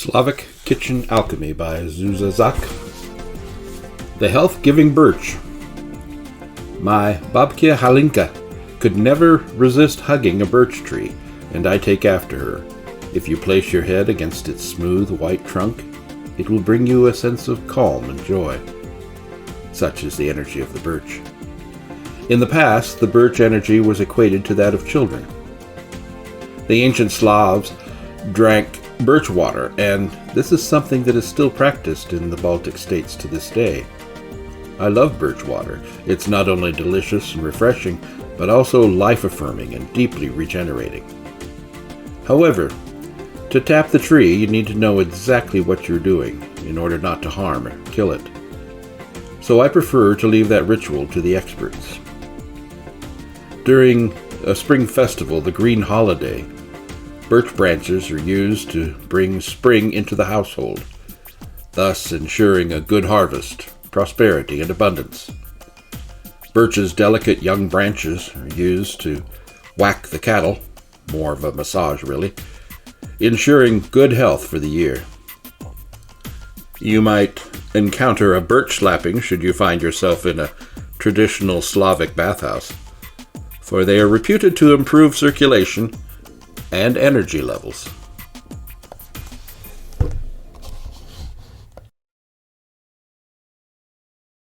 Slavic Kitchen Alchemy by Zaza. The health-giving birch. My babkia Halinka could never resist hugging a birch tree, and I take after her. If you place your head against its smooth white trunk, it will bring you a sense of calm and joy. Such is the energy of the birch. In the past, the birch energy was equated to that of children. The ancient Slavs drank birch water, and this is something that is still practiced in the Baltic states to this day. I love birch water. It's not only delicious and refreshing, but also life-affirming and deeply regenerating. However, to tap the tree, you need to know exactly what you're doing in order not to harm or kill it. So I prefer to leave that ritual to the experts. During a spring festival, the Green Holiday, birch branches are used to bring spring into the household, thus ensuring a good harvest, prosperity, and abundance. Birch's delicate young branches are used to whack the cattle, more of a massage really, ensuring good health for the year. You might encounter a birch slapping should you find yourself in a traditional Slavic bathhouse, for they are reputed to improve circulation and energy levels.